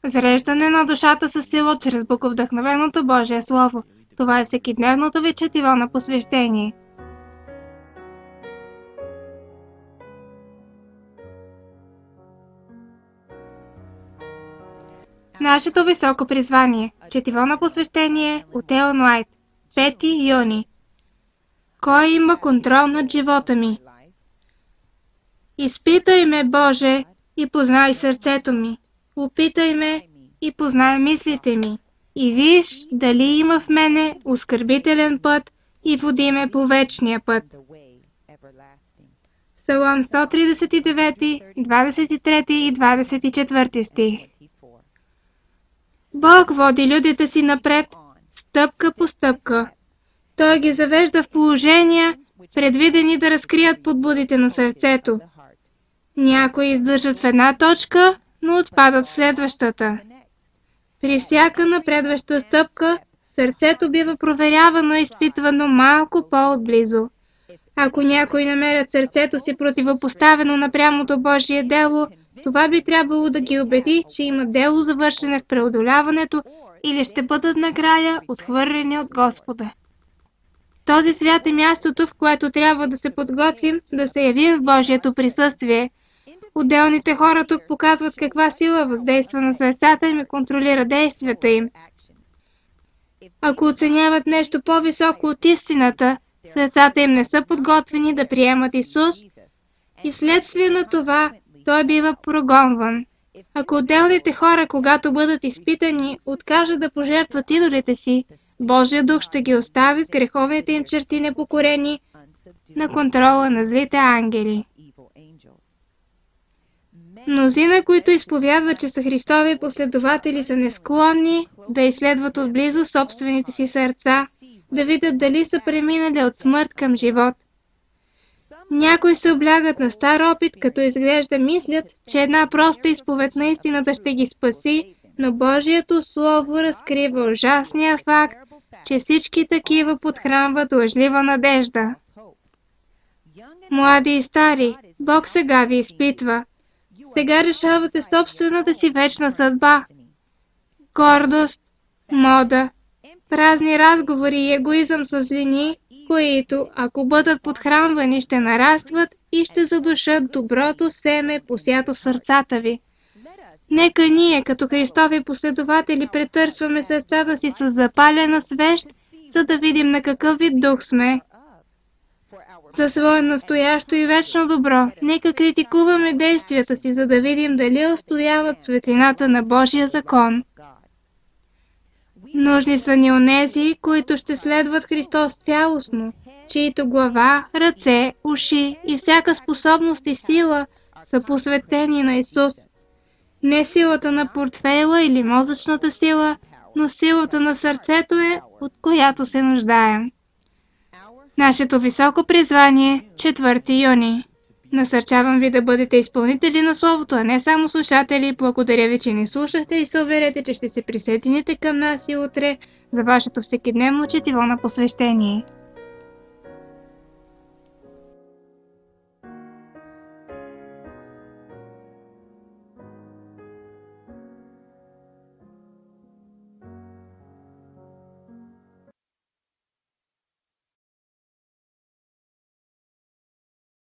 Зареждане на душата със сила чрез боговдъхновеното Божие Слово. Това е всекидневното ви четиво на посвещение. Нашето високо призвание. Четиво на посвещение от Елън Уайт. 5 юни. Кой има контрол над живота ми? Изпитай ме, Боже, и познай сърцето ми. Опитай ме и познай мислите ми. И виж дали има в мене оскърбителен път и води ме по вечния път. Псалом 139, 23 и 24 стих. Бог води людите си напред, стъпка по стъпка. Той ги завежда в положения, предвидени да разкрият подбудите на сърцето. Някои издържат в една точка, но отпадат в следващата. При всяка напредваща стъпка, сърцето бива проверявано и изпитвано малко по-отблизо. Ако някои намерят сърцето си противопоставено на прямото Божие дело, това би трябвало да ги убеди, че има дело завършене в преодоляването или ще бъдат накрая отхвърлени от Господа. Този свят е мястото, в което трябва да се подготвим да се явим в Божието присъствие. Отделните хора тук показват каква сила въздейства на сърцата им и контролира действията им. Ако оценяват нещо по-високо от истината, сърцата им не са подготвени да приемат Исус и вследствие на това той бива прогонван. Ако отделните хора, когато бъдат изпитани, откажат да пожертват идолите си, Божия дух ще ги остави с греховните им черти непокорени на контрола на злите ангели. Мнозина, които изповядват, че са Христови последователи, са несклонни да изследват отблизо собствените си сърца, да видят дали са преминали от смърт към живот. Някои се облягат на стар опит, като изглежда мислят, че една проста изповед на истината ще ги спаси, но Божието Слово разкрива ужасния факт, че всички такива подхранват лъжлива надежда. Млади и стари, Бог сега ви изпитва. Сега решавате собствената си вечна съдба. Гордост, мода, празни разговори и егоизъм са злини, които, ако бъдат подхранвани, ще нарастват и ще задушат доброто семе, посято в сърцата ви. Нека ние, като Христови последователи, претърсваме сърцата си с запалена свещ, за да видим на какъв вид дух сме. За свое настоящо и вечно добро, нека критикуваме действията си, за да видим дали устояват светлината на Божия закон. Нужни са ни онези, които ще следват Христос цялостно, чието глава, ръце, уши и всяка способност и сила са посветени на Исус. Не силата на портфейла или мозъчната сила, но силата на сърцето е, от която се нуждаем. Нашето високо призвание, 4 юни. Насърчавам ви да бъдете изпълнители на Словото, а не само слушатели. Благодаря ви, че ни слушахте и се уверете, че ще се присъедините към нас и утре за вашето всекидневно четиво на посвещение.